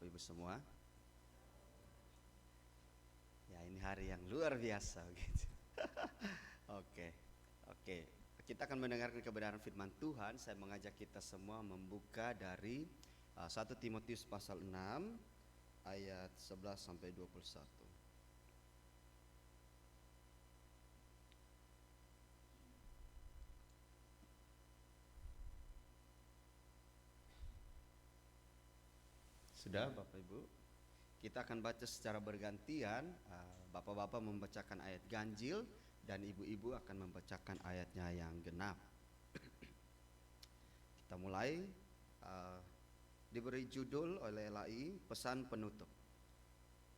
Bapak Ibu semua. Ya, ini hari yang luar biasa gitu. Oke. Oke. Kita akan mendengarkan kebenaran firman Tuhan. Saya mengajak kita semua membuka dari 1 Timotius pasal 6 ayat 11 sampai 21. Sudah Bapak Ibu? Kita akan baca secara bergantian. Bapak-bapak membacakan ayat ganjil dan ibu-ibu akan membacakan ayatnya yang genap. Kita mulai. Diberi judul oleh LAI pesan penutup.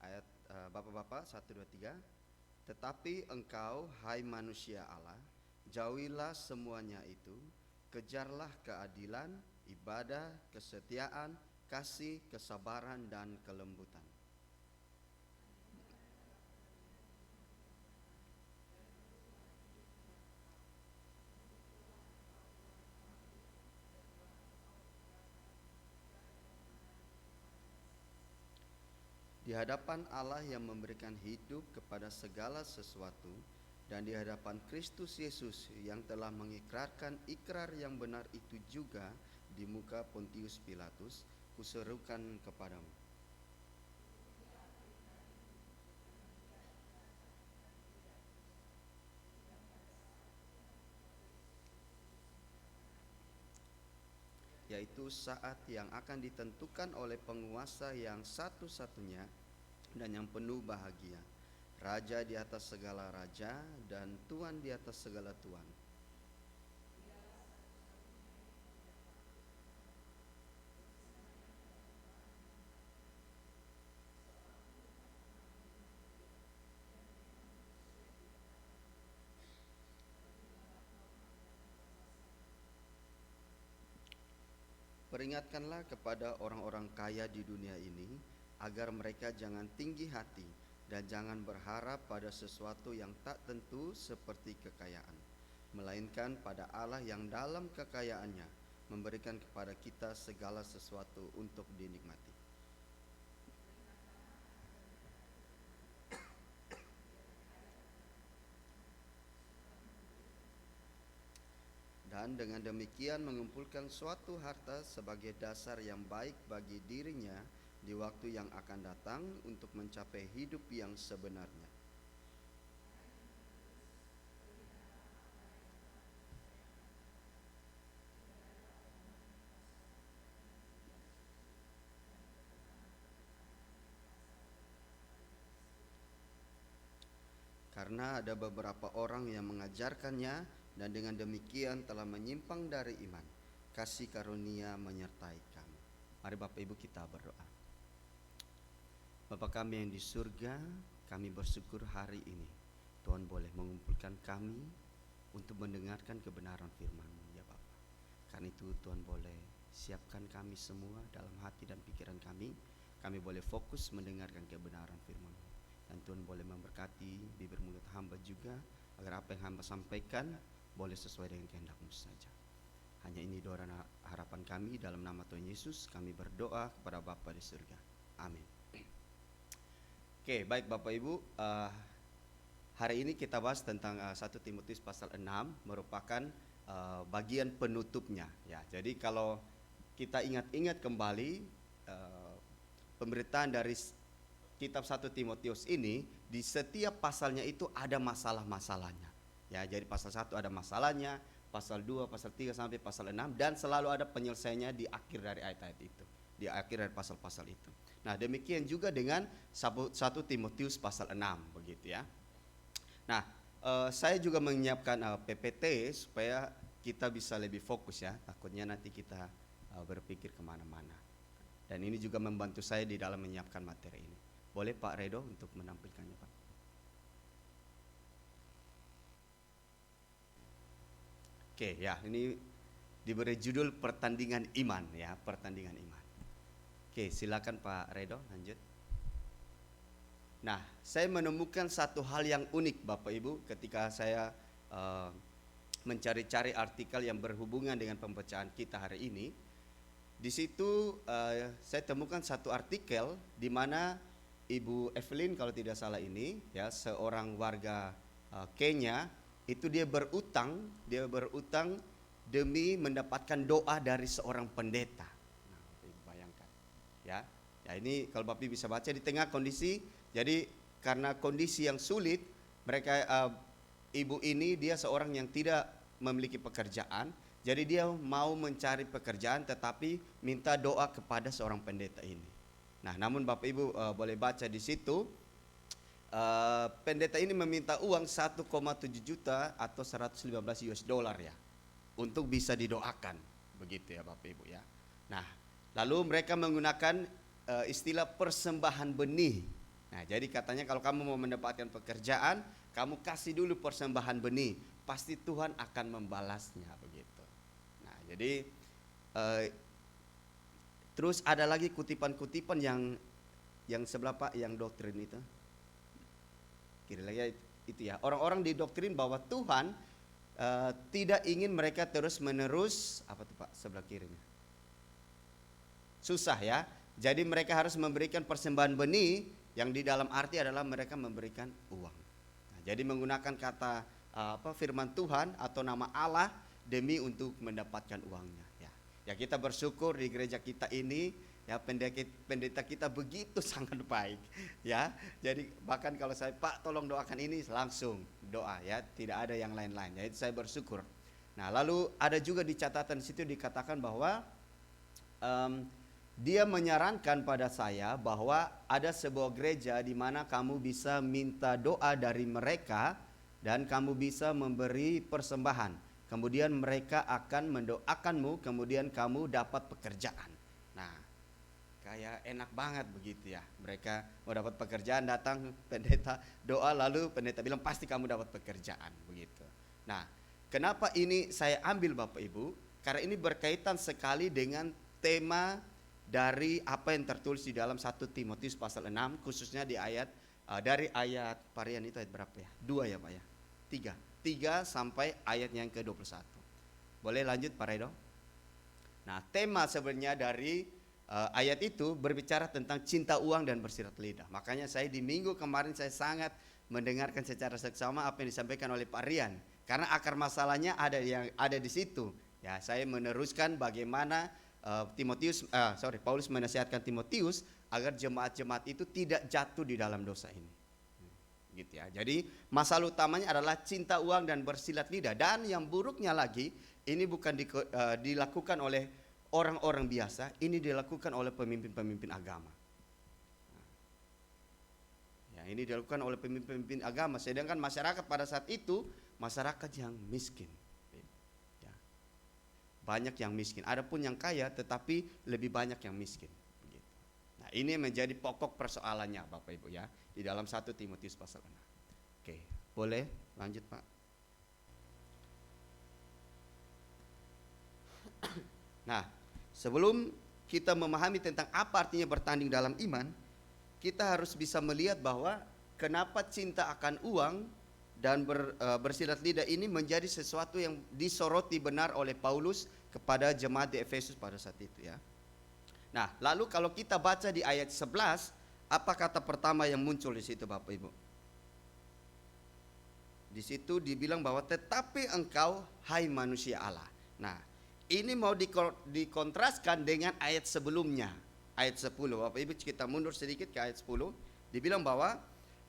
Ayat Bapak-bapak 1, 2, 3. Tetapi engkau hai manusia Allah, jauhilah semuanya itu, kejarlah keadilan, ibadah, kesetiaan, kasih, kesabaran, dan kelembutan. Di hadapan Allah yang memberikan hidup kepada segala sesuatu, dan di hadapan Kristus Yesus yang telah mengikrarkan ikrar yang benar itu juga di muka Pontius Pilatus, kuserukan kepadamu. Yaitu saat yang akan ditentukan oleh penguasa yang satu-satunya dan yang penuh bahagia, Raja di atas segala raja dan Tuhan di atas segala tuan. Peringatkanlah kepada orang-orang kaya di dunia ini agar mereka jangan tinggi hati dan jangan berharap pada sesuatu yang tak tentu seperti kekayaan, melainkan pada Allah yang dalam kekayaannya memberikan kepada kita segala sesuatu untuk dinikmati. Dan dengan demikian mengumpulkan suatu harta sebagai dasar yang baik bagi dirinya di waktu yang akan datang untuk mencapai hidup yang sebenarnya. Karena ada beberapa orang yang mengajarkannya dan dengan demikian telah menyimpang dari iman. Kasih karunia menyertai kami. Mari Bapak Ibu kita berdoa. Bapa kami yang di surga, kami bersyukur hari ini Tuhan boleh mengumpulkan kami untuk mendengarkan kebenaran firman-Mu ya Bapa. Karena itu Tuhan boleh siapkan kami semua dalam hati dan pikiran kami. Kami boleh fokus mendengarkan kebenaran firman-Mu. Dan Tuhan boleh memberkati bibir mulut hamba juga, agar apa yang hamba sampaikan boleh sesuai dengan kehendak-Mu saja. Hanya ini doa dan harapan kami, dalam nama Tuhan Yesus kami berdoa kepada Bapa di surga. Amin. Oke, baik Bapak Ibu, hari ini kita bahas tentang 1 Timotius pasal 6, merupakan bagian penutupnya ya. Jadi kalau kita ingat-ingat kembali pemberitaan dari kitab 1 Timotius ini, di setiap pasalnya itu ada masalah-masalahnya. Ya, jadi pasal 1 ada masalahnya, pasal 2, pasal 3 sampai pasal 6, dan selalu ada penyelesaiannya di akhir dari ayat-ayat itu, di akhir dari pasal-pasal itu. Nah, demikian juga dengan 1 Timotius pasal 6 begitu ya. Nah, saya juga menyiapkan PPT supaya kita bisa lebih fokus ya. Takutnya nanti kita berpikir kemana-mana. Dan ini juga membantu saya di dalam menyiapkan materi ini. Boleh Pak Redo untuk menampilkannya Pak. Oke ya, ini diberi judul pertandingan iman ya, pertandingan iman. Oke, silakan Pak Redo lanjut. Nah, saya menemukan satu hal yang unik Bapak Ibu ketika saya mencari-cari artikel yang berhubungan dengan pembacaan kita hari ini. Di situ saya temukan satu artikel di mana Ibu Evelyn kalau tidak salah ini ya, seorang warga Kenya, itu dia berutang demi mendapatkan doa dari seorang pendeta. Nah, Ibu bayangkan ya. Ya ini kalau Bapak bisa baca di tengah kondisi, jadi karena kondisi yang sulit, mereka ibu ini dia seorang yang tidak memiliki pekerjaan, jadi dia mau mencari pekerjaan tetapi minta doa kepada seorang pendeta ini. Nah, namun Bapak Ibu boleh baca di situ, pendeta ini meminta uang 1,7 juta atau 115 US dollar ya, untuk bisa didoakan, begitu ya Bapak Ibu ya. Nah, lalu mereka menggunakan istilah persembahan benih. Nah, jadi katanya kalau kamu mau mendapatkan pekerjaan, kamu kasih dulu persembahan benih, pasti Tuhan akan membalasnya, begitu. Nah, jadi terus ada lagi kutipan-kutipan yang sebelah Pak, yang doktrin itu. Kira-kira itu ya. Orang-orang didoktrin bahwa Tuhan tidak ingin mereka terus-menerus, apa tuh Pak sebelah kirinya? Susah ya. Jadi mereka harus memberikan persembahan benih, yang di dalam arti adalah mereka memberikan uang. Nah, jadi menggunakan kata firman Tuhan atau nama Allah demi untuk mendapatkan uangnya. Ya kita bersyukur di gereja kita ini ya, pendeta kita begitu sangat baik ya. Jadi bahkan kalau saya, Pak tolong doakan ini, langsung doa ya, tidak ada yang lain-lain. Jadi saya bersyukur. Nah, lalu ada juga di catatan situ dikatakan bahwa dia menyarankan pada saya bahwa ada sebuah gereja di mana kamu bisa minta doa dari mereka dan kamu bisa memberi persembahan. Kemudian mereka akan mendoakanmu, kemudian kamu dapat pekerjaan. Nah, kayak enak banget begitu ya. Mereka mau dapat pekerjaan, datang pendeta doa, lalu pendeta bilang pasti kamu dapat pekerjaan, begitu. Nah, kenapa ini saya ambil Bapak Ibu? Karena ini berkaitan sekali dengan tema dari apa yang tertulis di dalam 1 Timotius pasal 6, khususnya di ayat dari ayat varian itu ayat berapa ya? 2 ya Pak ya? 3 sampai ayat yang ke-21. Boleh lanjut Pak Redo? Nah, tema sebenarnya dari ayat itu berbicara tentang cinta uang dan bersirat lidah. Makanya saya di minggu kemarin saya sangat mendengarkan secara seksama apa yang disampaikan oleh Pak Rian, karena akar masalahnya ada di situ. Ya, saya meneruskan bagaimana Paulus menasihatkan Timotius agar jemaat-jemaat itu tidak jatuh di dalam dosa ini. Gitu ya. Jadi masalah utamanya adalah cinta uang dan bersilat lidah, dan yang buruknya lagi ini bukan dilakukan oleh orang-orang biasa, ini dilakukan oleh pemimpin-pemimpin agama. Ya, ini dilakukan oleh pemimpin-pemimpin agama, sedangkan masyarakat pada saat itu masyarakat yang miskin. Ya. Banyak yang miskin, adapun yang kaya tetapi lebih banyak yang miskin. Begitu. Nah, ini menjadi pokok persoalannya Bapak Ibu ya, di dalam 1 Timotius pasal 6. Oke, boleh lanjut Pak. Nah, sebelum kita memahami tentang apa artinya bertanding dalam iman, kita harus bisa melihat bahwa kenapa cinta akan uang dan bersilat lidah ini menjadi sesuatu yang disoroti benar oleh Paulus kepada jemaat di Efesus pada saat itu ya. Nah, lalu kalau kita baca di ayat 11, apa kata pertama yang muncul di situ Bapak Ibu? Di situ dibilang bahwa tetapi engkau hai manusia Allah. Nah, ini mau dikontraskan dengan ayat sebelumnya, ayat 10. Bapak Ibu kita mundur sedikit ke ayat 10. Dibilang bahwa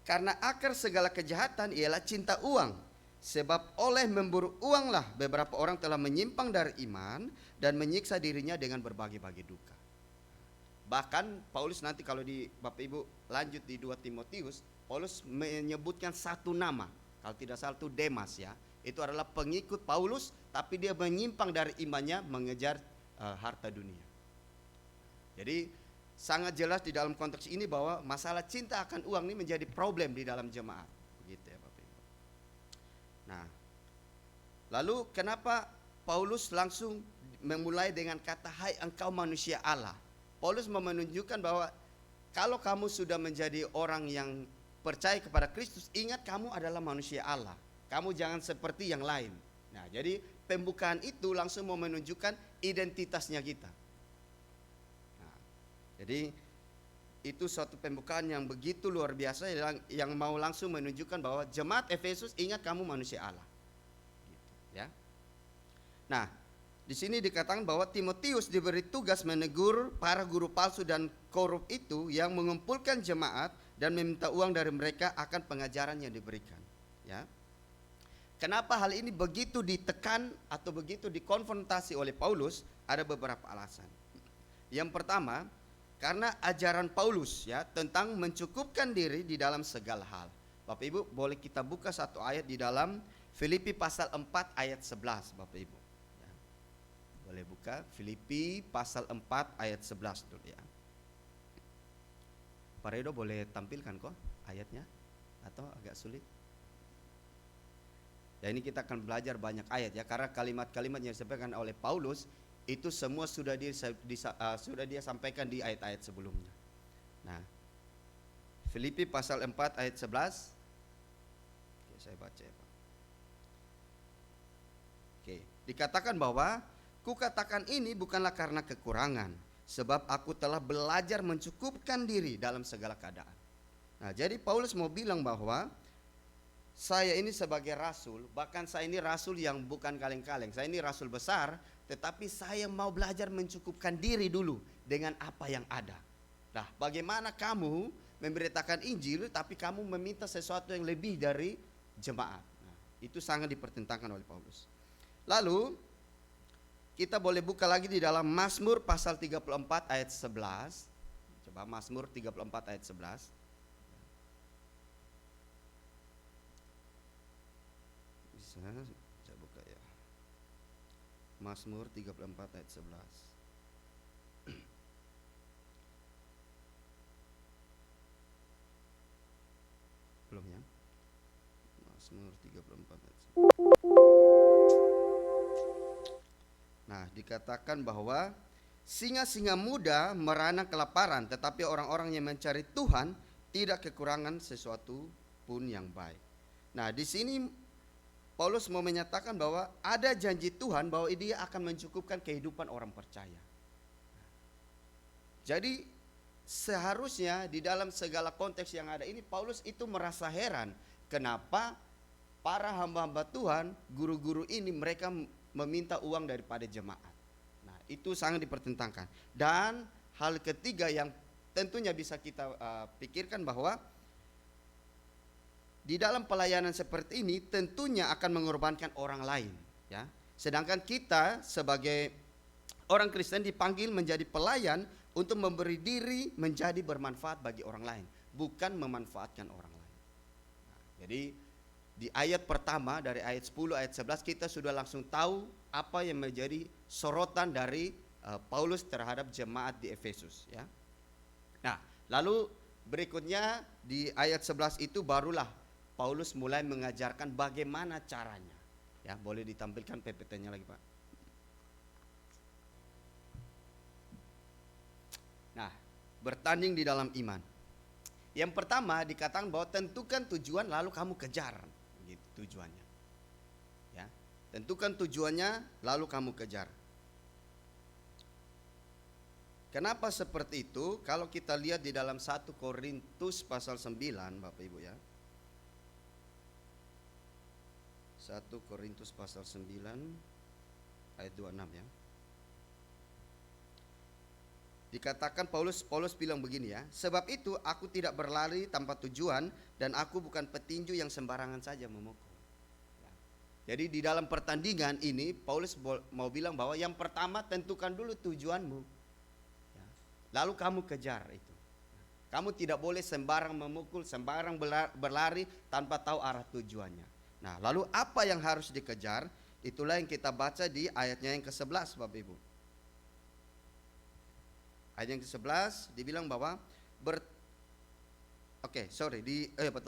karena akar segala kejahatan ialah cinta uang, sebab oleh memburu uanglah beberapa orang telah menyimpang dari iman dan menyiksa dirinya dengan berbagai-bagai duka. Bahkan Paulus nanti kalau di Bapak Ibu lanjut di 2 Timotius, Paulus menyebutkan satu nama, kalau tidak salah itu Demas ya. Itu adalah pengikut Paulus, tapi dia menyimpang dari imannya, mengejar harta dunia. Jadi sangat jelas di dalam konteks ini bahwa masalah cinta akan uang ini menjadi problem di dalam jemaat. Begitu ya Bapak Ibu. Nah, lalu kenapa Paulus langsung memulai dengan kata hai engkau manusia Allah? Paulus mau menunjukkan bahwa kalau kamu sudah menjadi orang yang percaya kepada Kristus, ingat kamu adalah manusia Allah. Kamu jangan seperti yang lain. Nah, jadi pembukaan itu langsung mau menunjukkan identitasnya kita. Jadi itu suatu pembukaan yang begitu luar biasa yang mau langsung menunjukkan bahwa jemaat Efesus, ingat kamu manusia Allah. Gitu, ya. Nah, di sini dikatakan bahwa Timotius diberi tugas menegur para guru palsu dan korup itu yang mengumpulkan jemaat dan meminta uang dari mereka akan pengajaran yang diberikan. Ya. Kenapa hal ini begitu ditekan atau begitu dikonfrontasi oleh Paulus? Ada beberapa alasan. Yang pertama, karena ajaran Paulus ya tentang mencukupkan diri di dalam segala hal. Bapak Ibu, boleh kita buka satu ayat di dalam Filipi pasal 4 ayat 11, Bapak Ibu. Ya. Boleh buka Filipi pasal 4 ayat 11 dulu ya. Pak Redo boleh tampilkan kok ayatnya atau agak sulit? Ya, ini kita akan belajar banyak ayat ya, karena kalimat-kalimat yang disampaikan oleh Paulus itu semua sudah dia sampaikan di ayat-ayat sebelumnya. Nah, Filipi pasal 4 ayat 11. Oke, saya baca ya Pak. Oke, dikatakan bahwa kukatakan ini bukanlah karena kekurangan, sebab aku telah belajar mencukupkan diri dalam segala keadaan. Nah, jadi Paulus mau bilang bahwa saya ini sebagai rasul, bahkan saya ini rasul yang bukan kaleng-kaleng, saya ini rasul besar, tetapi saya mau belajar mencukupkan diri dulu dengan apa yang ada. Nah, bagaimana kamu memberitakan Injil tapi kamu meminta sesuatu yang lebih dari jemaat? Nah, itu sangat dipertentangkan oleh Paulus. Lalu kita boleh buka lagi di dalam Mazmur pasal 34 ayat 11. Coba Mazmur 34 ayat 11. Bisa saya buka ya. Mazmur 34 ayat 11. Belum ya? Mazmur 34 ayat 11. Nah, dikatakan bahwa singa-singa muda merana kelaparan, tetapi orang-orang yang mencari Tuhan tidak kekurangan sesuatu pun yang baik. Nah, di sini Paulus mau menyatakan bahwa ada janji Tuhan bahwa dia akan mencukupkan kehidupan orang percaya. Jadi seharusnya di dalam segala konteks yang ada ini, Paulus itu merasa heran kenapa para hamba-hamba Tuhan, guru-guru ini mereka meminta uang daripada jemaat. Nah, itu sangat dipertentangkan. Dan hal ketiga yang tentunya bisa kita pikirkan bahwa di dalam pelayanan seperti ini tentunya akan mengorbankan orang lain, ya. Sedangkan kita sebagai orang Kristen dipanggil menjadi pelayan untuk memberi diri menjadi bermanfaat bagi orang lain, bukan memanfaatkan orang lain. Nah, jadi di ayat pertama dari ayat 10 ayat 11 kita sudah langsung tahu apa yang menjadi sorotan dari Paulus terhadap jemaat di Efesus, ya. Nah, lalu berikutnya di ayat 11 itu barulah Paulus mulai mengajarkan bagaimana caranya. Ya, boleh ditampilkan PPT-nya lagi, Pak. Nah, bertanding di dalam iman. Yang pertama dikatakan bahwa tentukan tujuan lalu kamu kejar, gitu tujuannya. Ya, tentukan tujuannya lalu kamu kejar. Kenapa seperti itu? Kalau kita lihat di dalam 1 Korintus pasal 9, Bapak Ibu ya. 1 Korintus pasal 9 ayat 26 ya. Dikatakan Paulus bilang begini ya, sebab itu aku tidak berlari tanpa tujuan dan aku bukan petinju yang sembarangan saja memukul. Ya. Jadi di dalam pertandingan ini Paulus mau bilang bahwa yang pertama tentukan dulu tujuanmu. Ya. Lalu kamu kejar itu. Kamu tidak boleh sembarang memukul, sembarang berlari tanpa tahu arah tujuannya. Nah, lalu apa yang harus dikejar? Itulah yang kita baca di ayatnya yang ke-11, Bapak Ibu. Ayat yang ke-11 dibilang bahwa betul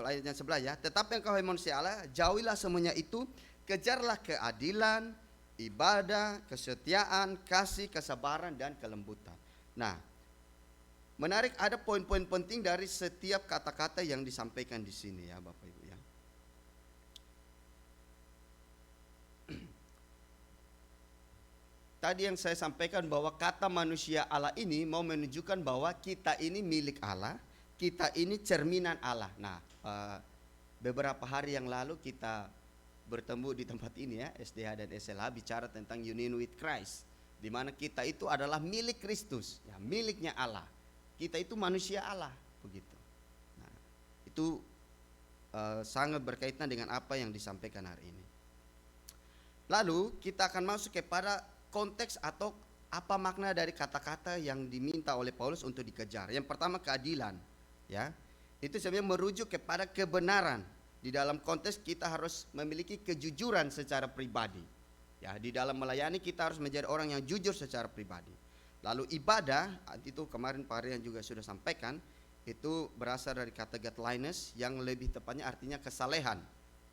ayatnya 11 ya. Tetapi engkau hai manusia Allah, jauhilah semuanya itu, kejarlah keadilan, ibadah, kesetiaan, kasih, kesabaran dan kelembutan. Nah, menarik, ada poin-poin penting dari setiap kata-kata yang disampaikan di sini ya, Bapak Ibu ya. tadi yang saya sampaikan bahwa kata manusia Allah ini mau menunjukkan bahwa kita ini milik Allah, kita ini cerminan Allah. Nah, beberapa hari yang lalu kita bertemu di tempat ini ya, SDH dan SLH bicara tentang union with Christ, di mana kita itu adalah milik Kristus, ya, miliknya Allah. Kita itu manusia Allah, begitu. Nah, itu sangat berkaitan dengan apa yang disampaikan hari ini. Lalu kita akan masuk kepada konteks atau apa makna dari kata-kata yang diminta oleh Paulus untuk dikejar. Yang pertama keadilan, ya. Itu sebenarnya merujuk kepada kebenaran. Di dalam konteks kita harus memiliki kejujuran secara pribadi. Ya, di dalam melayani kita harus menjadi orang yang jujur secara pribadi. Lalu ibadah, itu kemarin Pak Rian juga sudah sampaikan, itu berasal dari kata godliness yang lebih tepatnya artinya kesalehan,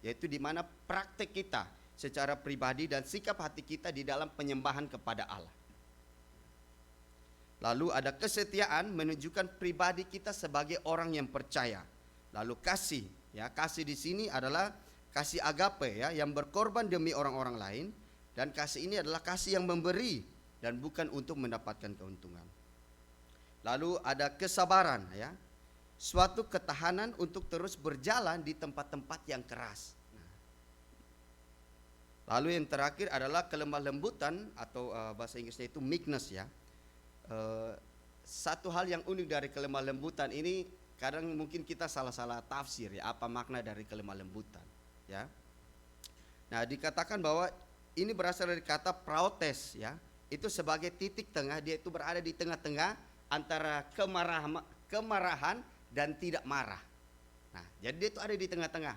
yaitu di mana praktek kita secara pribadi dan sikap hati kita di dalam penyembahan kepada Allah. Lalu ada kesetiaan, menunjukkan pribadi kita sebagai orang yang percaya. Lalu kasih, ya, kasih di sini adalah kasih agape, ya, yang berkorban demi orang-orang lain, dan kasih ini adalah kasih yang memberi dan bukan untuk mendapatkan keuntungan. Lalu ada kesabaran, ya, suatu ketahanan untuk terus berjalan di tempat-tempat yang keras. Lalu yang terakhir adalah kelemah lembutan atau bahasa Inggrisnya itu meekness, ya. Satu hal yang unik dari kelemah lembutan ini, kadang mungkin kita salah-salah tafsir, ya, apa makna dari kelemah lembutan, ya. Nah, dikatakan bahwa ini berasal dari kata praotes, ya. Itu sebagai titik tengah, dia itu berada di tengah-tengah antara kemarahan dan tidak marah. Nah, jadi dia itu ada di tengah-tengah.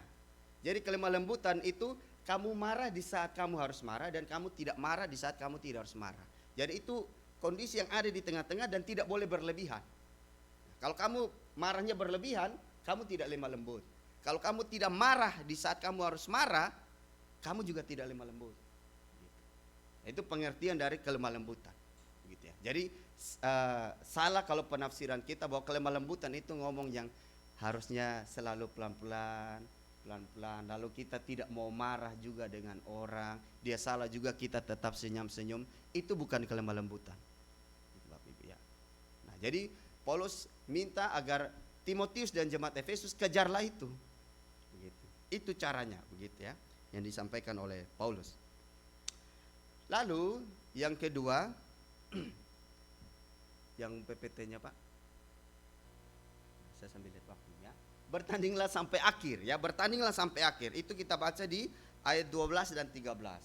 Jadi kelemah lembutan itu kamu marah di saat kamu harus marah dan kamu tidak marah di saat kamu tidak harus marah. Jadi itu kondisi yang ada di tengah-tengah dan tidak boleh berlebihan. Kalau kamu marahnya berlebihan, kamu tidak lemah lembut. Kalau kamu tidak marah di saat kamu harus marah, kamu juga tidak lemah lembut. Itu pengertian dari kelemah lembutan, gitu ya. Jadi salah kalau penafsiran kita bahwa kelemah lembutan itu ngomong yang harusnya selalu pelan-pelan, lalu kita tidak mau marah juga dengan orang, dia salah juga kita tetap senyum-senyum. Itu bukan kelemah lembutan, Bapak Ibu, ya. Nah, jadi Paulus minta agar Timotius dan jemaat Efesus kejarlah itu, begitu. Itu caranya, begitu ya, yang disampaikan oleh Paulus. Lalu yang kedua, yang PPT-nya Pak, saya sambil lihat waktunya. Bertandinglah sampai akhir, ya, bertandinglah sampai akhir. Itu kita baca di ayat 12 dan 13.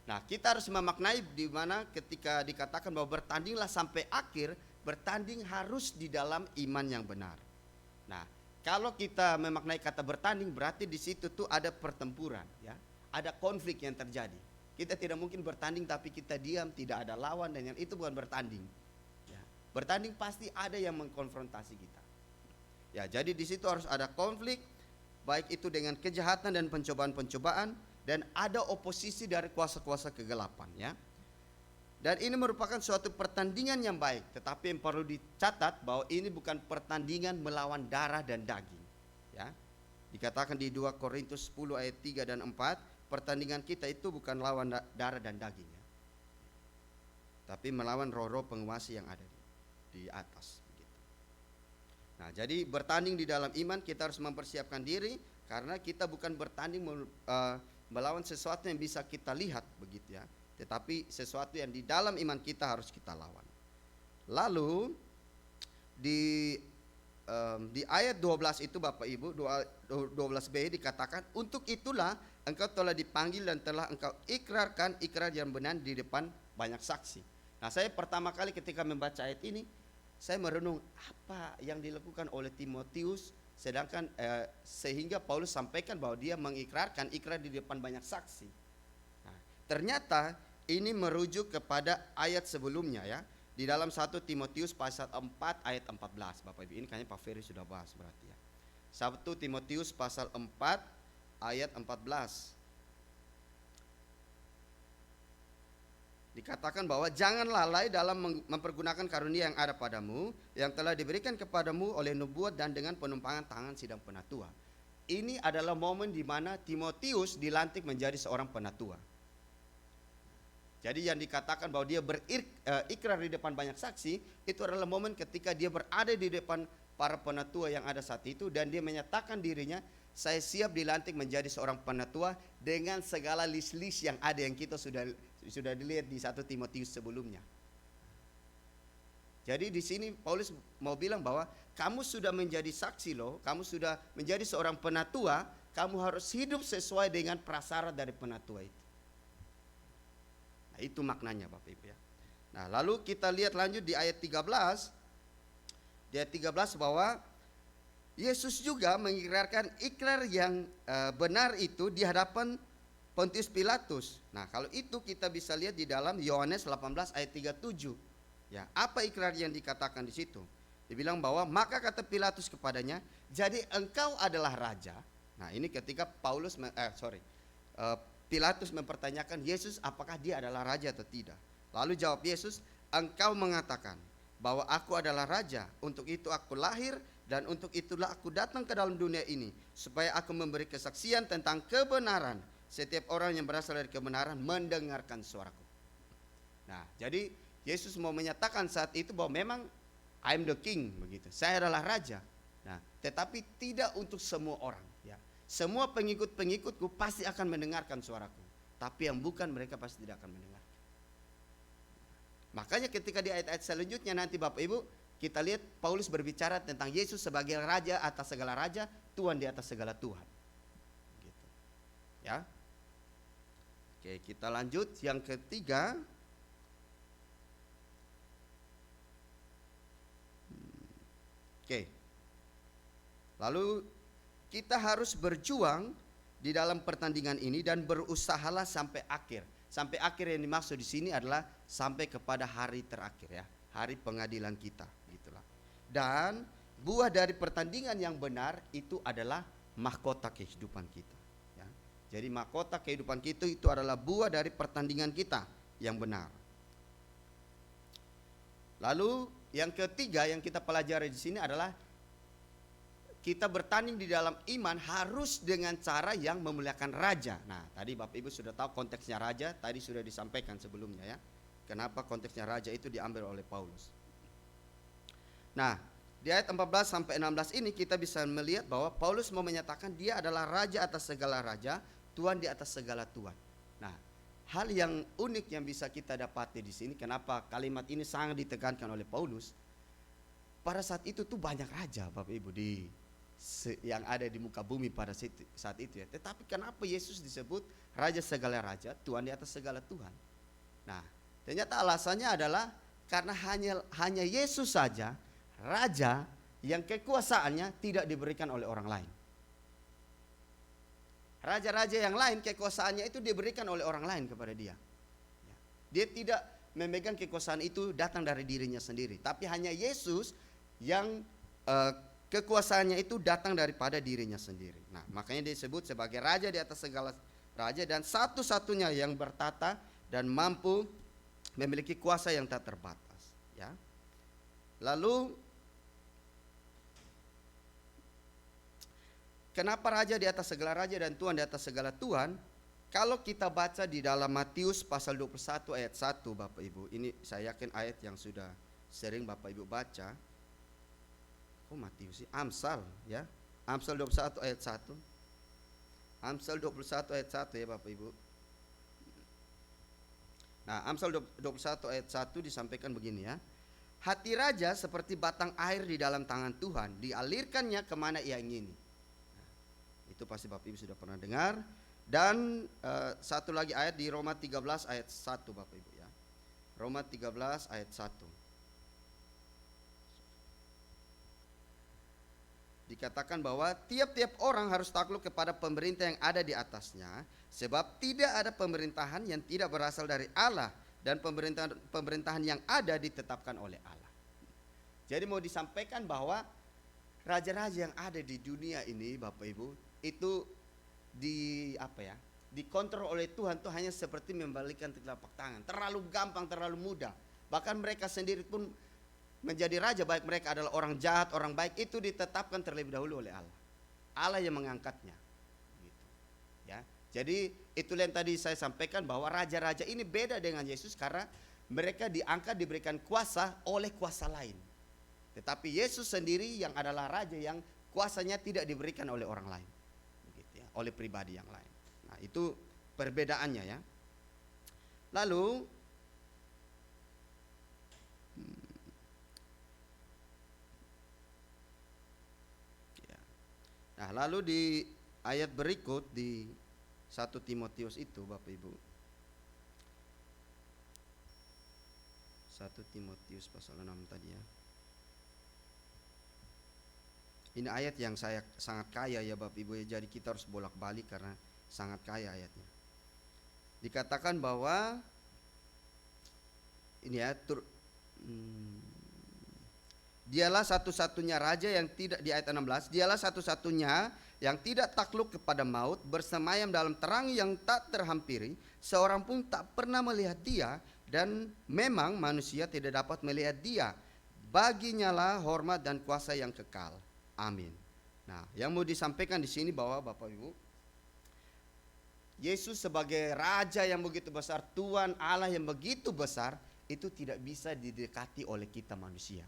Nah, kita harus memaknai di mana ketika dikatakan bahwa bertandinglah sampai akhir, bertanding harus di dalam iman yang benar. Nah, kalau kita memaknai kata bertanding, berarti di situ tuh ada pertempuran, ya. Ada konflik yang terjadi. Kita tidak mungkin bertanding tapi kita diam, tidak ada lawan, dan yang itu bukan bertanding. Ya. Bertanding pasti ada yang mengkonfrontasi kita. Ya, jadi di situ harus ada konflik, baik itu dengan kejahatan dan pencobaan-pencobaan, dan ada oposisi dari kuasa-kuasa kegelapan, ya. Dan ini merupakan suatu pertandingan yang baik, tetapi yang perlu dicatat bahwa ini bukan pertandingan melawan darah dan daging, ya. Dikatakan di 2 Korintus 10 ayat 3 dan 4, pertandingan kita itu bukan lawan darah dan daging, ya, tapi melawan roh-roh penguasa yang ada di atas. Nah, jadi bertanding di dalam iman kita harus mempersiapkan diri, karena kita bukan bertanding melawan sesuatu yang bisa kita lihat, begitu ya, tetapi sesuatu yang di dalam iman kita harus kita lawan. Lalu di ayat 12 itu Bapak Ibu, 12b dikatakan, untuk itulah engkau telah dipanggil dan telah engkau ikrarkan ikrar yang benar di depan banyak saksi. Nah, saya pertama kali ketika membaca ayat ini, saya merenung apa yang dilakukan oleh Timotius, sedangkan sehingga Paulus sampaikan bahwa dia mengikrarkan ikrar di depan banyak saksi. Nah, ternyata ini merujuk kepada ayat sebelumnya, ya, di dalam 1 Timotius pasal 4 ayat 14. Bapak Ibu, ini kayaknya Pak Ferry sudah bahas berarti, ya. 1 Timotius pasal 4 ayat 14. Dikatakan bahwa jangan lalai dalam mempergunakan karunia yang ada padamu, yang telah diberikan kepadamu oleh nubuat dan dengan penumpangan tangan sidang penatua. Ini adalah momen di mana Timotius dilantik menjadi seorang penatua. Jadi yang dikatakan bahwa dia berikrar di depan banyak saksi, itu adalah momen ketika dia berada di depan para penatua yang ada saat itu, dan dia menyatakan dirinya, saya siap dilantik menjadi seorang penatua dengan segala list-list yang ada, yang kita sudah dilihat di 1 Timotius sebelumnya. Jadi di sini Paulus mau bilang bahwa kamu sudah menjadi saksi loh, kamu sudah menjadi seorang penatua, kamu harus hidup sesuai dengan prasyarat dari penatua itu. Nah, itu maknanya Bapak Ibu ya. Nah, lalu kita lihat lanjut di ayat 13. Di ayat 13 bahwa Yesus juga mengikrarkan ikrar yang benar itu di hadapan Pontius Pilatus. Nah, kalau itu kita bisa lihat di dalam Yohanes 18 ayat 37. Ya, apa ikrar yang dikatakan di situ? Dibilang bahwa maka kata Pilatus kepadanya, jadi engkau adalah raja. Nah, ini ketika Pilatus mempertanyakan Yesus apakah dia adalah raja atau tidak. Lalu jawab Yesus, engkau mengatakan bahwa aku adalah raja, untuk itu aku lahir dan untuk itulah aku datang ke dalam dunia ini, supaya aku memberi kesaksian tentang kebenaran. Setiap orang yang berasal dari kebenaran mendengarkan suaraku. Nah, jadi Yesus mau menyatakan saat itu bahwa memang I'm the king, begitu. Saya adalah raja. Nah, tetapi tidak untuk semua orang, ya. Semua pengikut-pengikutku pasti akan mendengarkan suaraku, tapi yang bukan mereka pasti tidak akan mendengar. Makanya ketika di ayat-ayat selanjutnya nanti Bapak Ibu, kita lihat Paulus berbicara tentang Yesus sebagai raja atas segala raja, Tuhan di atas segala Tuhan. Gitu. Ya. Oke, kita lanjut yang ketiga. Oke. Lalu kita harus berjuang di dalam pertandingan ini dan berusahalah sampai akhir. Sampai akhir yang dimaksud di sini adalah sampai kepada hari terakhir ya, hari pengadilan kita, gitulah. Dan buah dari pertandingan yang benar itu adalah mahkota kehidupan kita. Ya. Jadi mahkota kehidupan kita itu adalah buah dari pertandingan kita yang benar. Lalu yang ketiga yang kita pelajari di sini adalah kita bertanding di dalam iman harus dengan cara yang memuliakan raja. Nah, tadi Bapak Ibu sudah tahu konteksnya raja, tadi sudah disampaikan sebelumnya ya. Kenapa konteksnya raja itu diambil oleh Paulus. Nah, di ayat 14 sampai 16 ini kita bisa melihat bahwa Paulus mau menyatakan dia adalah raja atas segala raja, Tuhan di atas segala Tuhan. Nah, hal yang unik yang bisa kita dapati di sini, kenapa kalimat ini sangat ditekankan oleh Paulus. Pada saat itu tuh banyak raja Bapak Ibu yang ada di muka bumi pada saat itu ya. Tetapi kenapa Yesus disebut raja segala raja, Tuhan di atas segala Tuhan? Nah, ternyata alasannya adalah karena hanya Yesus saja raja yang kekuasaannya tidak diberikan oleh orang lain. Raja-raja yang lain kekuasaannya itu diberikan oleh orang lain kepada dia. Dia tidak memegang kekuasaan itu datang dari dirinya sendiri, tapi hanya Yesus yang kekuasaannya itu datang daripada dirinya sendiri. Nah, makanya disebut sebagai raja di atas segala raja dan satu-satunya yang bertata dan mampu memiliki kuasa yang tak terbatas, ya. Lalu kenapa raja di atas segala raja dan Tuhan di atas segala Tuhan? Kalau kita baca di dalam Matius pasal 21 ayat 1 Bapak Ibu, ini saya yakin ayat yang sudah sering Bapak Ibu baca. Matius sih? Amsal ya. Amsal 21 ayat 1. Amsal 21 ayat 1 ya Bapak Ibu. Nah, Amsal 21 ayat 1 disampaikan begini ya. Hati raja seperti batang air di dalam tangan Tuhan, dialirkannya kemana ia ingini. Nah, itu pasti Bapak Ibu sudah pernah dengar. Dan satu lagi ayat di Roma 13 ayat 1 Bapak Ibu ya. Roma 13 ayat 1. Dikatakan bahwa tiap-tiap orang harus takluk kepada pemerintah yang ada di atasnya, sebab tidak ada pemerintahan yang tidak berasal dari Allah, dan pemerintahan yang ada ditetapkan oleh Allah. Jadi mau disampaikan bahwa raja-raja yang ada di dunia ini Bapak Ibu itu dikontrol oleh Tuhan tuh hanya seperti membalikkan telapak tangan, terlalu gampang, terlalu mudah. Bahkan mereka sendiri pun menjadi raja, baik mereka adalah orang jahat, orang baik, itu ditetapkan terlebih dahulu oleh Allah. Allah yang mengangkatnya. Gitu. Ya. Jadi itulah yang tadi saya sampaikan bahwa raja-raja ini beda dengan Yesus karena mereka diangkat diberikan kuasa oleh kuasa lain. Tetapi Yesus sendiri yang adalah raja yang kuasanya tidak diberikan oleh orang lain. Begitu ya, oleh pribadi yang lain. Nah, itu perbedaannya ya. Lalu nah, lalu di ayat berikut di 1 Timotius itu Bapak Ibu. 1 Timotius pasal 6 tadi ya. Ini ayat yang saya sangat kaya ya Bapak Ibu ya. Jadi kita harus bolak-balik karena sangat kaya ayatnya. Dikatakan bahwa ini ya dialah satu-satunya raja yang tidak, di ayat 16, dialah satu-satunya yang tidak takluk kepada maut, bersemayam dalam terang yang tak terhampiri, seorang pun tak pernah melihat dia, dan memang manusia tidak dapat melihat dia. Baginya lah hormat dan kuasa yang kekal. Amin. Nah, yang mau disampaikan di sini bahwa Bapak Ibu, Yesus sebagai raja yang begitu besar, Tuhan Allah yang begitu besar, itu tidak bisa didekati oleh kita manusia.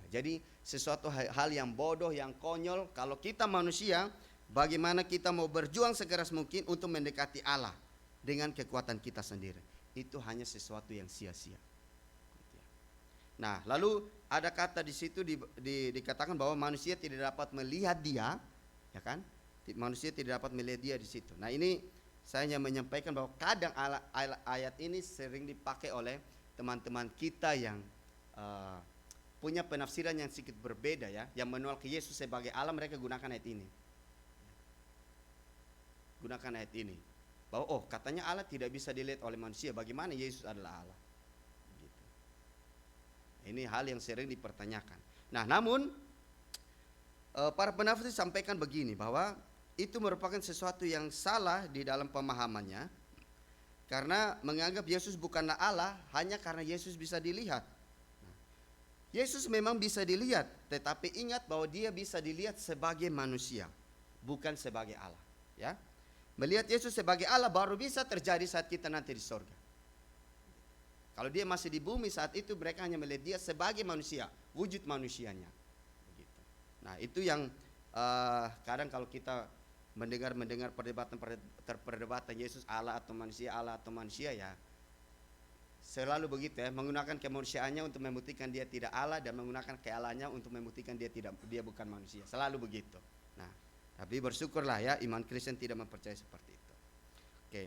Jadi sesuatu hal yang bodoh, yang konyol kalau kita manusia. Bagaimana kita mau berjuang sekeras mungkin untuk mendekati Allah dengan kekuatan kita sendiri, itu hanya sesuatu yang sia-sia. Nah, lalu ada kata di situ dikatakan bahwa manusia tidak dapat melihat dia, ya kan? Manusia tidak dapat melihat dia di situ. Nah, ini saya hanya menyampaikan bahwa kadang ayat ini sering dipakai oleh teman-teman kita yang punya penafsiran yang sedikit berbeda ya, yang menolak Yesus sebagai Allah. Mereka gunakan ayat ini. Gunakan ayat ini. Bahwa katanya Allah tidak bisa dilihat oleh manusia. Bagaimana Yesus adalah Allah? Gitu. Ini hal yang sering dipertanyakan. Nah, namun para penafsir sampaikan begini, bahwa itu merupakan sesuatu yang salah di dalam pemahamannya, karena menganggap Yesus bukanlah Allah hanya karena Yesus bisa dilihat. Yesus memang bisa dilihat, tetapi ingat bahwa dia bisa dilihat sebagai manusia, bukan sebagai Allah. Ya, melihat Yesus sebagai Allah baru bisa terjadi saat kita nanti di sorga. Kalau dia masih di bumi saat itu, mereka hanya melihat dia sebagai manusia, wujud manusianya. Begitu. Nah, itu yang kadang kalau kita mendengar perdebatan Yesus Allah atau manusia ya. Selalu begitu ya, menggunakan kemanusiaannya untuk membuktikan dia tidak Allah, dan menggunakan kealahannya untuk membuktikan dia bukan manusia. Selalu begitu. Nah, tapi bersyukurlah ya, iman Kristen tidak mempercayai seperti itu. Oke.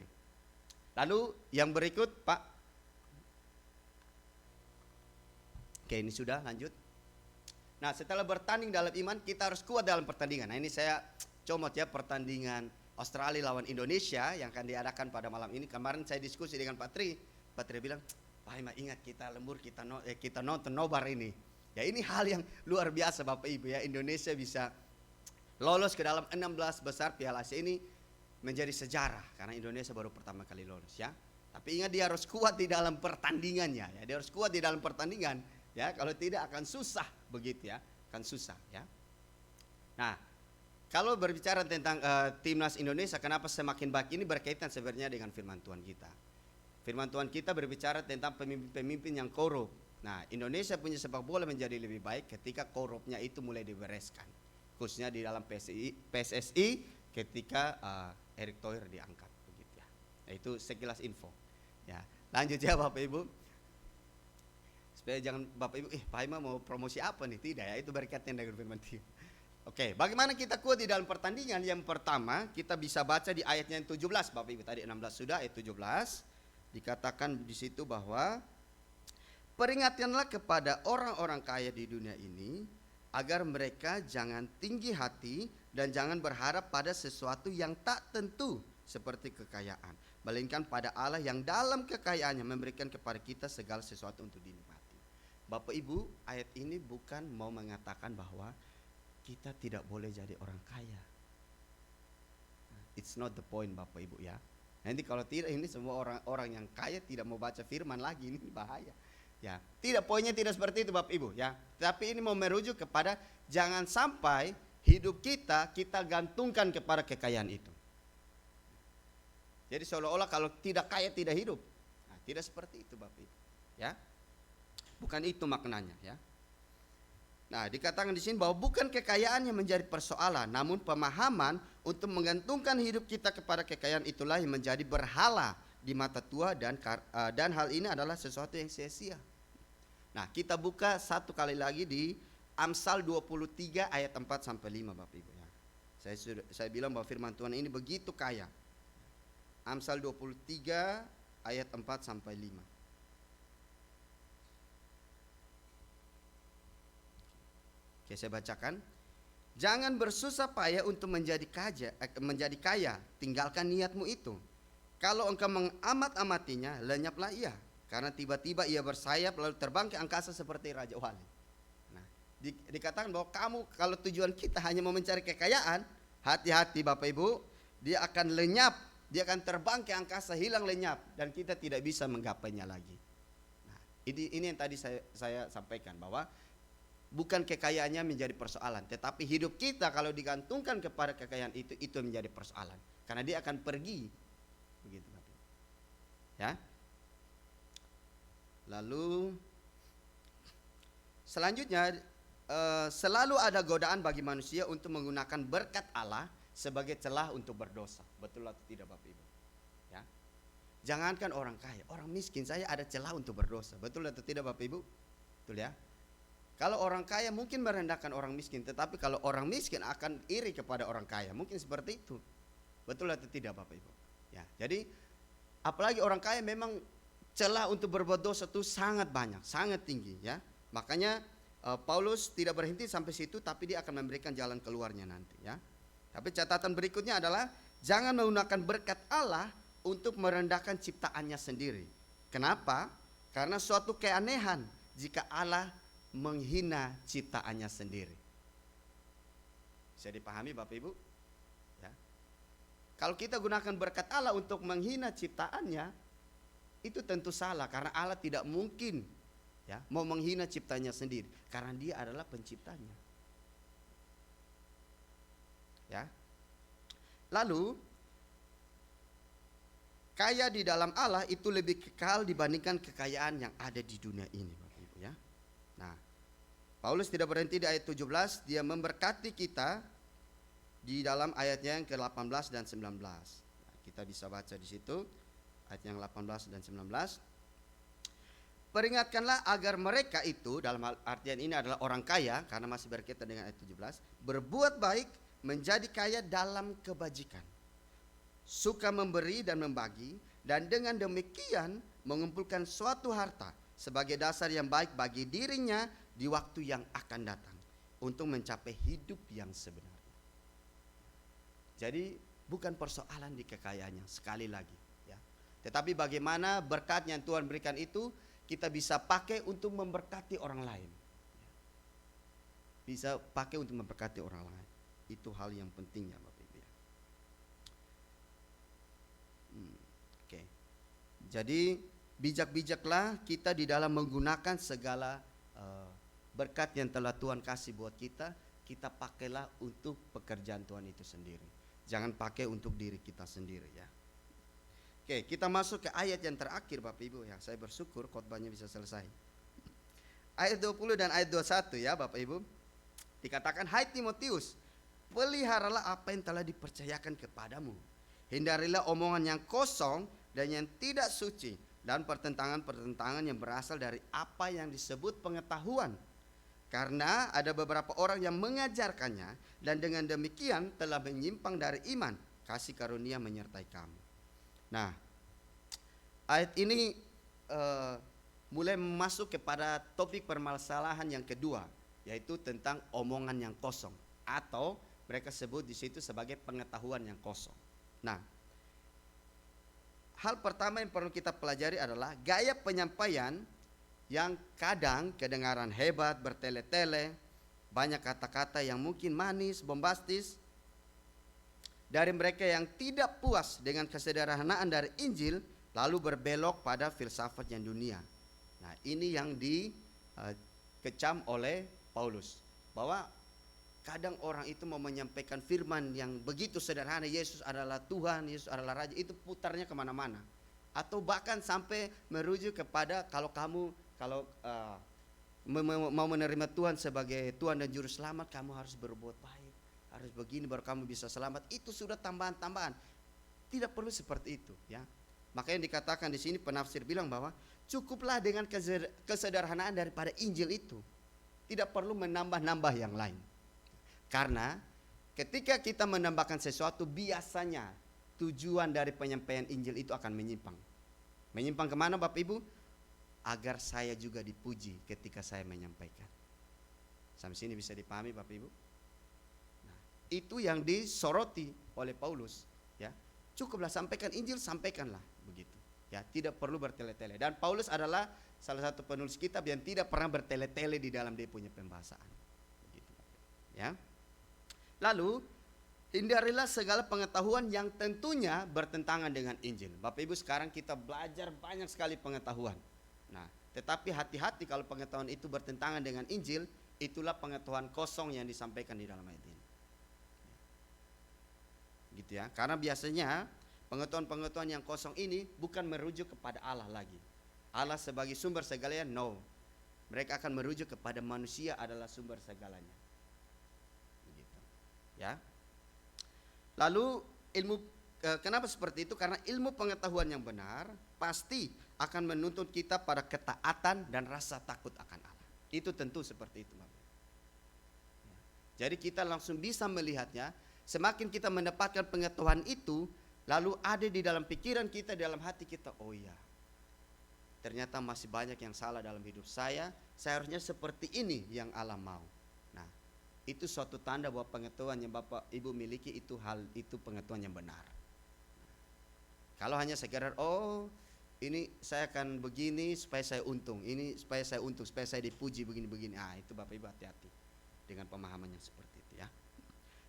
Lalu yang berikut, Pak. Oke, ini sudah lanjut. Nah, setelah bertanding dalam iman, kita harus kuat dalam pertandingan. Nah, ini saya comot ya, pertandingan Australia lawan Indonesia yang akan diadakan pada malam ini. Kemarin saya diskusi dengan Pak Tri bilang, Pak Ima, ingat kita lembur, kita nonton nobar ini. Ya, ini hal yang luar biasa Bapak Ibu ya. Indonesia bisa lolos ke dalam 16 besar Piala Asia ini menjadi sejarah, karena Indonesia baru pertama kali lolos ya. Tapi ingat, dia harus kuat di dalam pertandingannya ya. Dia harus kuat di dalam pertandingan ya. Kalau tidak akan susah begitu ya. Akan susah ya. Nah, kalau berbicara tentang timnas Indonesia, kenapa semakin baik, ini berkaitan sebenarnya dengan firman Tuhan kita. Firman Tuhan kita berbicara tentang pemimpin-pemimpin yang korup. Nah, Indonesia punya sepak bola menjadi lebih baik ketika korupnya itu mulai dibereskan. Khususnya di dalam PSSI ketika Erick Thohir diangkat. Begitu ya. Nah, itu sekilas info. Ya, lanjut ya Bapak Ibu. Supaya jangan Bapak Ibu, Pak Ima mau promosi apa nih? Tidak ya, itu berkaitan dengan firman Tuhan. Oke, bagaimana kita kuat di dalam pertandingan? Yang pertama, kita bisa baca di ayatnya yang 17 Bapak Ibu. Tadi 16 sudah, ayat 17. Dikatakan di situ bahwa peringatkanlah kepada orang-orang kaya di dunia ini agar mereka jangan tinggi hati dan jangan berharap pada sesuatu yang tak tentu seperti kekayaan, melainkan pada Allah yang dalam kekayaannya memberikan kepada kita segala sesuatu untuk dinikmati. Bapak Ibu, ayat ini bukan mau mengatakan bahwa kita tidak boleh jadi orang kaya. It's not the point Bapak Ibu ya. Nanti kalau tidak, ini semua orang-orang yang kaya tidak mau baca firman lagi, ini bahaya. Ya, tidak, poinnya tidak seperti itu Bapak Ibu ya. Tapi ini mau merujuk kepada jangan sampai hidup kita gantungkan kepada kekayaan itu. Jadi seolah-olah kalau tidak kaya tidak hidup. Nah, tidak seperti itu Bapak Ibu. Ya. Bukan itu maknanya ya. Nah, dikatakan di sini bahwa bukan kekayaan yang menjadi persoalan, namun pemahaman untuk menggantungkan hidup kita kepada kekayaan itulah yang menjadi berhala di mata Tuhan dan hal ini adalah sesuatu yang sia-sia. Nah, kita buka satu kali lagi di Amsal 23 ayat 4 sampai 5 Bapak Ibu ya. Saya bilang bahwa firman Tuhan ini begitu kaya. Amsal 23 ayat 4 sampai 5. Oke, saya bacakan. Jangan bersusah payah untuk menjadi kaya, tinggalkan niatmu itu. Kalau engkau mengamat-amatinya, lenyaplah ia, karena tiba-tiba ia bersayap lalu terbang ke angkasa seperti Raja Wali. Nah, dikatakan bahwa kamu kalau tujuan kita hanya mau mencari kekayaan, hati-hati Bapak Ibu, dia akan lenyap, dia akan terbang ke angkasa, hilang lenyap, dan kita tidak bisa menggapainya lagi. Nah, ini yang tadi saya sampaikan bahwa bukan kekayaannya menjadi persoalan, tetapi hidup kita kalau digantungkan kepada kekayaan itu menjadi persoalan, karena dia akan pergi, begitu Bapak. Ya. Lalu selanjutnya selalu ada godaan bagi manusia untuk menggunakan berkat Allah sebagai celah untuk berdosa. Betul atau tidak Bapak Ibu? Ya. Jangankan orang kaya, orang miskin saya ada celah untuk berdosa. Betul atau tidak Bapak Ibu? Betul ya. Kalau orang kaya mungkin merendahkan orang miskin, tetapi kalau orang miskin akan iri kepada orang kaya, mungkin seperti itu. Betul atau tidak Bapak Ibu? Ya, jadi apalagi orang kaya memang celah untuk berbuat dosa itu sangat banyak, sangat tinggi ya. Makanya Paulus tidak berhenti sampai situ, tapi dia akan memberikan jalan keluarnya nanti ya. Tapi catatan berikutnya adalah jangan menggunakan berkat Allah untuk merendahkan ciptaannya sendiri. Kenapa? Karena suatu keanehan jika Allah menghina ciptaannya sendiri. Bisa dipahami Bapak Ibu? Ya. Kalau kita gunakan berkat Allah untuk menghina ciptaannya, itu tentu salah, karena Allah tidak mungkin ya mau menghina ciptanya sendiri, karena dia adalah penciptanya. Ya. Lalu kaya di dalam Allah itu lebih kekal dibandingkan kekayaan yang ada di dunia ini Bapak Ibu ya. Nah, Paulus tidak berhenti di ayat 17, dia memberkati kita di dalam ayatnya yang ke-18 dan 19. Nah, kita bisa baca di situ ayat yang 18 dan 19. Peringatkanlah agar mereka itu, dalam artian ini adalah orang kaya karena masih berkaitan dengan ayat 17, berbuat baik, menjadi kaya dalam kebajikan, suka memberi dan membagi, dan dengan demikian mengumpulkan suatu harta sebagai dasar yang baik bagi dirinya di waktu yang akan datang untuk mencapai hidup yang sebenarnya. Jadi bukan persoalan di kekayaannya sekali lagi ya. Tetapi bagaimana berkat yang Tuhan berikan itu kita bisa pakai untuk memberkati orang lain. Bisa pakai untuk memberkati orang lain. Itu hal yang pentingnya Bapak Ibu ya. Oke. Jadi bijak-bijaklah kita di dalam menggunakan segala berkat yang telah Tuhan kasih buat kita. Kita pakailah untuk pekerjaan Tuhan itu sendiri. Jangan pakai untuk diri kita sendiri ya. Oke, kita masuk ke ayat yang terakhir Bapak Ibu ya. Saya bersyukur khotbahnya bisa selesai. Ayat 20 dan ayat 21 ya Bapak Ibu. Dikatakan, hai Timotius, peliharalah apa yang telah dipercayakan kepadamu. Hindarilah omongan yang kosong dan yang tidak suci, dan pertentangan-pertentangan yang berasal dari apa yang disebut pengetahuan. Karena ada beberapa orang yang mengajarkannya, dan dengan demikian telah menyimpang dari iman. Kasih karunia menyertai kamu. Nah, ayat ini mulai masuk kepada topik permasalahan yang kedua, yaitu tentang omongan yang kosong, atau mereka sebut di situ sebagai pengetahuan yang kosong. Nah, hal pertama yang perlu kita pelajari adalah gaya penyampaian yang kadang kedengaran hebat, bertele-tele, banyak kata-kata yang mungkin manis, bombastis, dari mereka yang tidak puas dengan kesederhanaan dari Injil, lalu berbelok pada filsafat yang dunia. Nah, ini yang dikecam oleh Paulus, bahwa Kadang orang itu mau menyampaikan firman yang begitu sederhana, Yesus adalah Tuhan, Yesus adalah Raja, itu putarnya kemana-mana. Atau bahkan sampai merujuk kepada kalau mau menerima Tuhan sebagai Tuhan dan Juru Selamat, kamu harus berbuat baik, harus begini baru kamu bisa selamat. Itu sudah tambahan-tambahan. Tidak perlu seperti itu, ya. Makanya dikatakan di sini penafsir bilang bahwa cukuplah dengan kesederhanaan daripada Injil itu. Tidak perlu menambah-nambah yang lain. Karena ketika kita menambahkan sesuatu, biasanya tujuan dari penyampaian Injil itu akan menyimpang. Menyimpang kemana Bapak Ibu? Agar saya juga dipuji ketika saya menyampaikan. Sampai sini bisa dipahami Bapak Ibu? Nah, itu yang disoroti oleh Paulus, ya. Cukuplah sampaikan Injil, sampaikanlah begitu. Ya, tidak perlu bertele-tele. Dan Paulus adalah salah satu penulis kitab yang tidak pernah bertele-tele di dalam dia punya pembahasan. Begitu, ya. Lalu hindarilah segala pengetahuan yang tentunya bertentangan dengan Injil. Bapak Ibu, sekarang kita belajar banyak sekali pengetahuan. Nah, tetapi hati-hati kalau pengetahuan itu bertentangan dengan Injil, itulah pengetahuan kosong yang disampaikan di dalam ayat ini. Gitu ya. Karena biasanya pengetahuan-pengetahuan yang kosong ini bukan merujuk kepada Allah lagi. Allah sebagai sumber segalanya, no. Mereka akan merujuk kepada manusia adalah sumber segalanya. Ya. Lalu kenapa seperti itu? Karena ilmu pengetahuan yang benar pasti akan menuntut kita pada ketaatan dan rasa takut akan Allah. Itu tentu seperti itu, Bapak. Jadi kita langsung bisa melihatnya. Semakin kita mendapatkan pengetahuan itu, lalu ada di dalam pikiran kita, dalam hati kita, oh iya, ternyata masih banyak yang salah dalam hidup saya. Saya harusnya seperti ini yang Allah mau. Itu suatu tanda bahwa pengetahuan yang Bapak Ibu miliki itu pengetahuan yang benar. Kalau hanya sekedar ini saya akan begini supaya saya untung, ini supaya saya untung, supaya saya dipuji begini-begini. Itu Bapak Ibu hati-hati dengan pemahaman yang seperti itu, ya.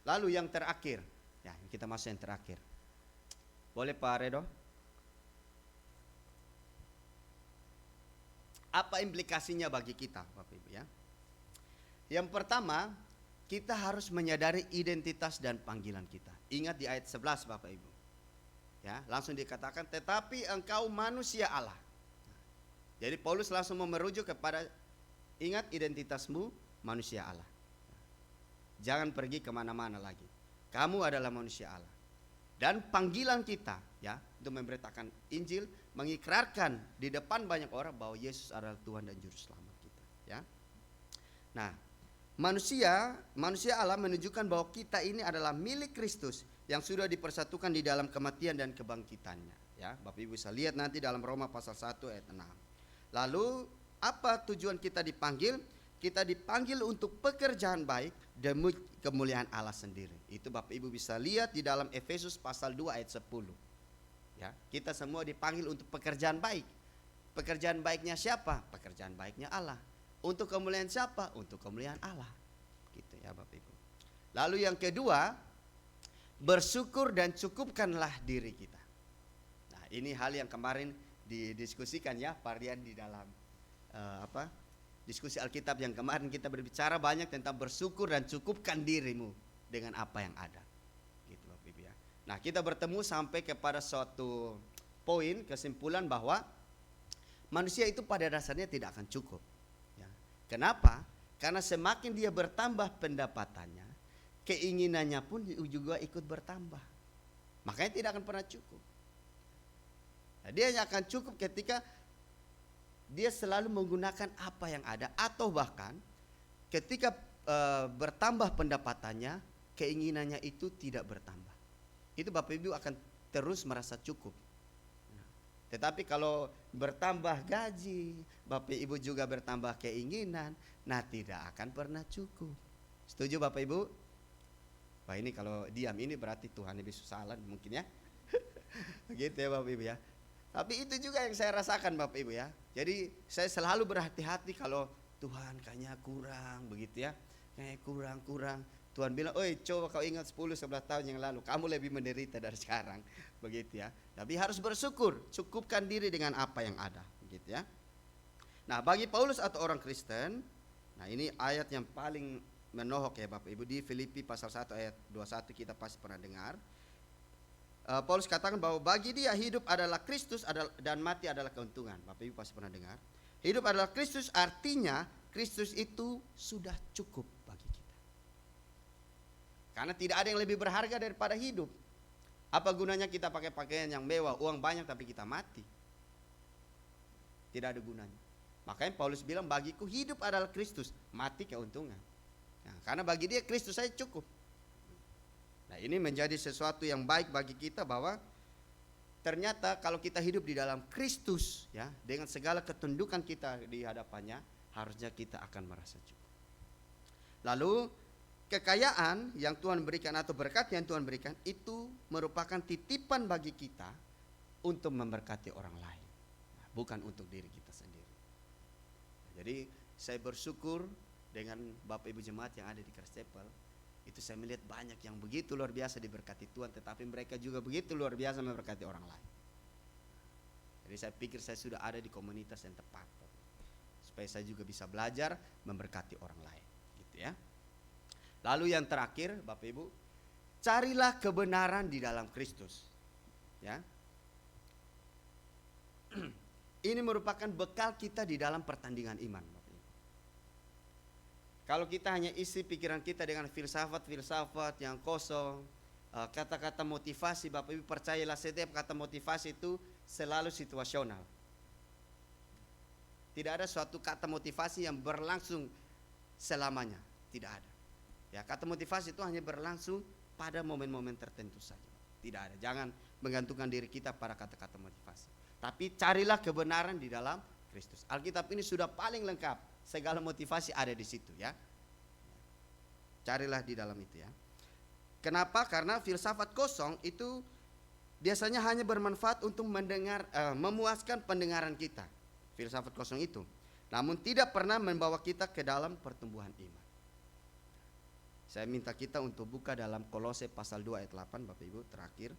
Lalu yang terakhir, ya, kita masuk yang terakhir. Boleh Pak Redo? Apa implikasinya bagi kita, Bapak Ibu, ya? Yang pertama, kita harus menyadari identitas dan panggilan kita. Ingat di ayat 11 Bapak Ibu. Ya, langsung dikatakan, tetapi engkau manusia Allah. Jadi Paulus langsung merujuk kepada, ingat identitasmu manusia Allah. Jangan pergi kemana-mana lagi. Kamu adalah manusia Allah. Dan panggilan kita, ya, untuk memberitakan Injil, mengikrarkan di depan banyak orang bahwa Yesus adalah Tuhan dan Juru Selamat kita. Ya. Nah, Manusia Allah menunjukkan bahwa kita ini adalah milik Kristus yang sudah dipersatukan di dalam kematian dan kebangkitannya. Ya, Bapak Ibu bisa lihat nanti dalam Roma pasal 1 ayat 6. Lalu apa tujuan kita dipanggil? Kita dipanggil untuk pekerjaan baik demi kemuliaan Allah sendiri. Itu Bapak Ibu bisa lihat di dalam Efesus pasal 2 ayat 10. Ya, kita semua dipanggil untuk pekerjaan baik. Pekerjaan baiknya siapa? Pekerjaan baiknya Allah. Untuk kemuliaan siapa? Untuk kemuliaan Allah. Gitu ya Bapak Ibu. Lalu yang kedua, bersyukur dan cukupkanlah diri kita. Nah, ini hal yang kemarin didiskusikan ya, Parian di dalam diskusi Alkitab yang kemarin kita berbicara banyak tentang bersyukur dan cukupkan dirimu dengan apa yang ada. Gitu Bapak Ibu ya. Nah, kita bertemu sampai kepada suatu poin kesimpulan bahwa manusia itu pada dasarnya tidak akan cukup. Kenapa? Karena semakin dia bertambah pendapatannya, keinginannya pun juga ikut bertambah. Makanya tidak akan pernah cukup. Nah, dia hanya akan cukup ketika dia selalu menggunakan apa yang ada, atau bahkan ketika bertambah pendapatannya, keinginannya itu tidak bertambah. Itu Bapak Ibu akan terus merasa cukup. Tetapi kalau bertambah gaji, Bapak Ibu juga bertambah keinginan, nah tidak akan pernah cukup. Setuju Bapak Ibu? Wah, ini kalau diam ini berarti Tuhan lebih salah mungkin ya. Begitu ya Bapak Ibu ya. Tapi itu juga yang saya rasakan Bapak Ibu ya. Jadi saya selalu berhati-hati kalau Tuhan kayaknya kurang begitu ya. Kayak kurang. Tuhan bilang, "Oi, coba kau ingat 10-11 tahun yang lalu, kamu lebih menderita dari sekarang." Begitu ya. Tapi harus bersyukur, cukupkan diri dengan apa yang ada, begitu ya. Nah, bagi Paulus atau orang Kristen, nah ini ayat yang paling menohok ya Bapak Ibu. Di Filipi pasal 1 ayat 21 kita pasti pernah dengar. Paulus katakan bahwa bagi dia hidup adalah Kristus dan mati adalah keuntungan. Bapak Ibu pasti pernah dengar. Hidup adalah Kristus, artinya Kristus itu sudah cukup bagi kita. Karena tidak ada yang lebih berharga daripada hidup. Apa gunanya kita pakai pakaian yang mewah, uang banyak tapi kita mati? Tidak ada gunanya. Makanya Paulus bilang bagiku hidup adalah Kristus, mati keuntungan. Nah, karena bagi dia Kristus saja cukup. Nah, ini menjadi sesuatu yang baik bagi kita bahwa ternyata kalau kita hidup di dalam Kristus ya, dengan segala ketundukan kita di hadapannya, harusnya kita akan merasa cukup. Lalu kekayaan yang Tuhan berikan atau berkat yang Tuhan berikan itu merupakan titipan bagi kita untuk memberkati orang lain, bukan untuk diri kita sendiri. Jadi saya bersyukur dengan Bapak Ibu jemaat yang ada di Christ Chapel. Itu saya melihat banyak yang begitu luar biasa diberkati Tuhan, tetapi mereka juga begitu luar biasa memberkati orang lain. Jadi saya pikir saya sudah ada di komunitas yang tepat, supaya saya juga bisa belajar memberkati orang lain, gitu ya. Lalu yang terakhir Bapak Ibu, carilah kebenaran di dalam Kristus, ya. Ini merupakan bekal kita di dalam pertandingan iman. Kalau kita hanya isi pikiran kita dengan filsafat yang kosong, kata-kata motivasi, Bapak Ibu percayalah setiap kata motivasi itu selalu situasional. Tidak ada suatu kata motivasi yang berlangsung selamanya, tidak ada. Ya, kata motivasi itu hanya berlangsung pada momen-momen tertentu saja. Tidak ada. Jangan menggantungkan diri kita pada kata-kata motivasi. Tapi carilah kebenaran di dalam Kristus. Alkitab ini sudah paling lengkap. Segala motivasi ada di situ ya. Carilah di dalam itu ya. Kenapa? Karena filsafat kosong itu biasanya hanya bermanfaat untuk memuaskan pendengaran kita. Filsafat kosong itu. Namun tidak pernah membawa kita ke dalam pertumbuhan iman. Saya minta kita untuk buka dalam Kolose pasal 2 ayat 8 Bapak Ibu terakhir.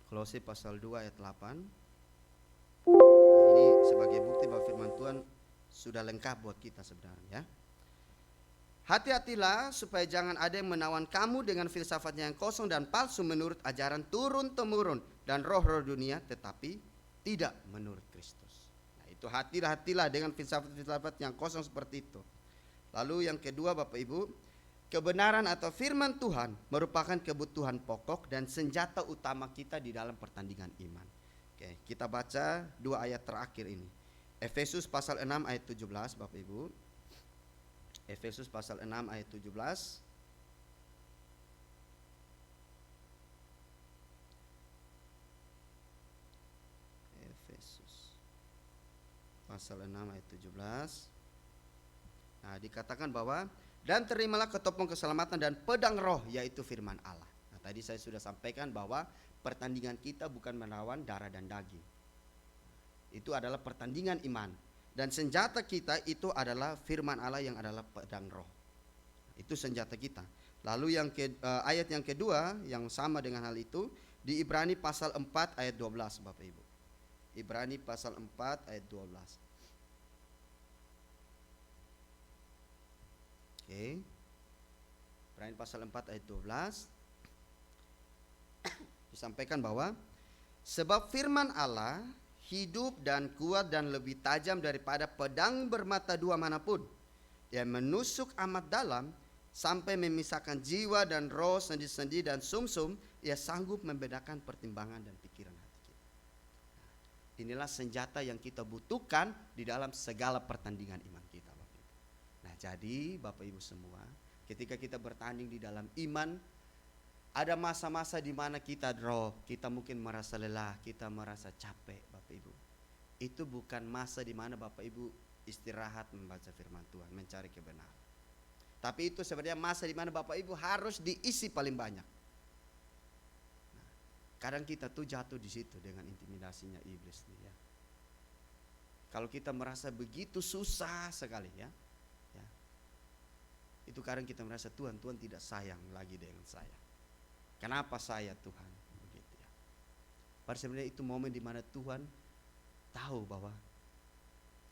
Kolose pasal 2 ayat 8. Nah, ini sebagai bukti bahwa firman Tuhan sudah lengkap buat kita sebenarnya ya. Hati-hatilah supaya jangan ada yang menawan kamu dengan filsafatnya yang kosong dan palsu menurut ajaran turun-temurun dan roh-roh dunia, tetapi tidak menurut Kristus. Nah, itu hati-hatilah dengan filsafat-filsafat yang kosong seperti itu. Lalu yang kedua Bapak Ibu, kebenaran atau firman Tuhan merupakan kebutuhan pokok dan senjata utama kita di dalam pertandingan iman. Oke, kita baca dua ayat terakhir ini. Efesus pasal 6 ayat 17 Bapak Ibu. Efesus pasal 6 ayat 17. Efesus pasal 6 ayat 17. Nah, dikatakan bahwa dan terimalah ketopong keselamatan dan pedang roh, yaitu firman Allah. Nah, tadi saya sudah sampaikan bahwa pertandingan kita bukan melawan darah dan daging. Itu adalah pertandingan iman. Dan senjata kita itu adalah firman Allah yang adalah pedang roh. Itu senjata kita. Lalu ayat yang kedua yang sama dengan hal itu di Ibrani pasal 4 ayat 12 Bapak Ibu. Ibrani pasal 4 ayat 12. Oke. Ibrani pasal 4 ayat 12 disampaikan bahwa sebab firman Allah hidup dan kuat dan lebih tajam daripada pedang bermata dua manapun, yang menusuk amat dalam sampai memisahkan jiwa dan roh, sendi-sendi dan sumsum, ia sanggup membedakan pertimbangan dan pikiran hati kita. Inilah senjata yang kita butuhkan di dalam segala pertandingan iman kita, Bapak Ibu. Nah, jadi Bapak Ibu semua, ketika kita bertanding di dalam iman, ada masa-masa di mana kita drop, kita mungkin merasa lelah, kita merasa capek, Bapak Ibu. Itu bukan masa di mana Bapak Ibu istirahat membaca firman Tuhan, mencari kebenaran. Tapi itu sebenarnya masa di mana Bapak Ibu harus diisi paling banyak. Nah, kadang kita tuh jatuh di situ dengan intimidasinya iblis nih ya. Kalau kita merasa begitu susah sekali ya, itu kadang kita merasa Tuhan tidak sayang lagi dengan saya. Kenapa saya Tuhan? Begitu ya. Padahal sebenarnya itu momen di mana Tuhan tahu bahwa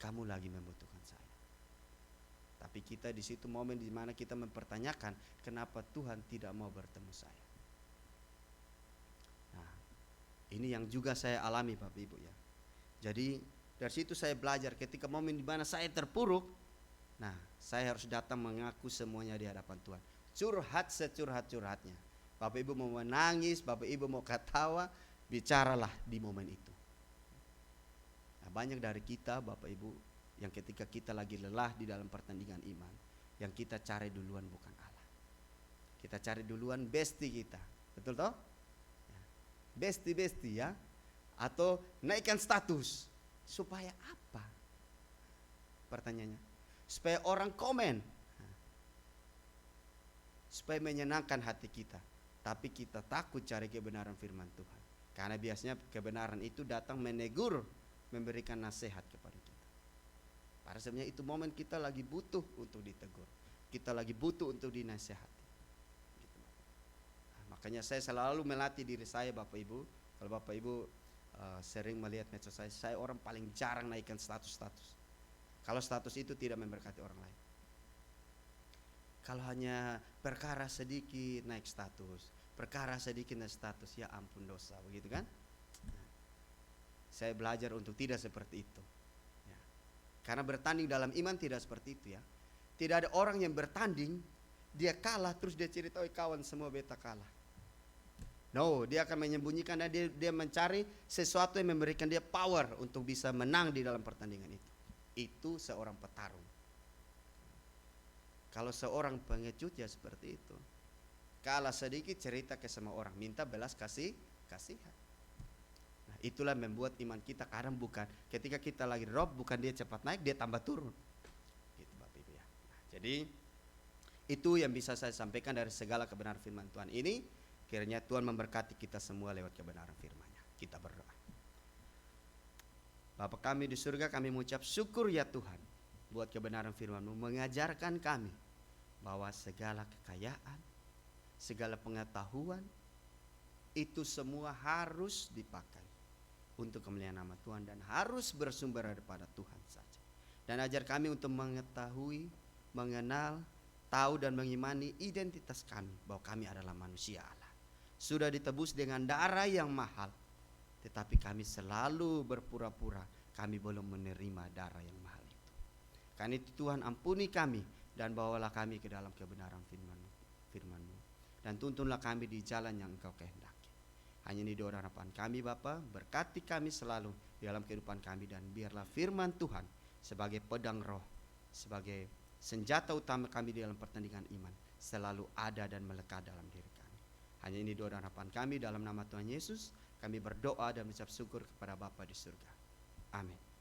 kamu lagi membutuhkan saya. Tapi kita di situ momen di mana kita mempertanyakan kenapa Tuhan tidak mau bertemu saya. Nah, ini yang juga saya alami Bapak Ibu ya. Jadi dari situ saya belajar ketika momen di mana saya terpuruk, nah saya harus datang mengaku semuanya di hadapan Tuhan. Curhat securhat-curhatnya. Bapak Ibu mau menangis, Bapak Ibu mau ketawa, bicaralah di momen itu. Nah, banyak dari kita Bapak Ibu yang ketika kita lagi lelah di dalam pertandingan iman, yang kita cari duluan bukan Allah. Kita cari duluan bestie kita. Betul toh? Bestie ya. Atau naikkan status. Supaya apa? Pertanyaannya. Supaya orang komen. Supaya menyenangkan hati kita. Tapi kita takut cari kebenaran firman Tuhan. Karena biasanya kebenaran itu datang menegur, memberikan nasihat kepada kita. Pada sebenarnya itu momen kita lagi butuh untuk ditegur. Kita lagi butuh untuk dinasihati. Gitu. Nah, makanya saya selalu melatih diri saya Bapak Ibu. Kalau Bapak Ibu sering melihat medsos saya orang paling jarang naikkan status-status. Kalau status itu tidak memberkati orang lain. Kalau hanya perkara sedikit naik status, perkara sedikit naik status, ya ampun dosa, begitu kan? Nah, saya belajar untuk tidak seperti itu. Ya. Karena bertanding dalam iman tidak seperti itu ya. Tidak ada orang yang bertanding, dia kalah terus dia cerita, kawan semua beta kalah. No, dia akan menyembunyikan dan dia mencari sesuatu yang memberikan dia power untuk bisa menang di dalam pertandingan itu. Itu seorang petarung. Kalau seorang pengecut ya seperti itu. Kalah sedikit cerita ke semua orang, minta belas kasihan. Nah, itulah membuat iman kita kadang bukan ketika kita lagi drop, bukan dia cepat naik, dia tambah turun. Gitu Bapak Ibu ya. Nah, jadi itu yang bisa saya sampaikan dari segala kebenaran firman Tuhan ini. Kiranya Tuhan memberkati kita semua lewat kebenaran firman-Nya. Kita berdoa. Bapa kami di surga, kami mengucap syukur ya Tuhan buat kebenaran firman-Mu, mengajarkan kami bahwa segala kekayaan, segala pengetahuan itu semua harus dipakai untuk kemuliaan nama Tuhan dan harus bersumber daripada Tuhan saja. Dan ajar kami untuk mengetahui, mengenal, tahu dan mengimani identitas kami bahwa kami adalah manusia Allah. Sudah ditebus dengan darah yang mahal, tetapi kami selalu berpura-pura kami belum menerima darah yang mahal itu. Karena itu Tuhan ampuni kami dan bawalah kami ke dalam kebenaran firman-Mu. Dan tuntunlah kami di jalan yang Engkau kehendaki. Hanya ini doa harapan kami Bapa, berkati kami selalu di dalam kehidupan kami. Dan biarlah firman Tuhan sebagai pedang roh, sebagai senjata utama kami di dalam pertandingan iman, selalu ada dan melekat dalam diri kami. Hanya ini doa dan harapan kami dalam nama Tuhan Yesus. Kami berdoa dan mengucap syukur kepada Bapa di surga. Amin.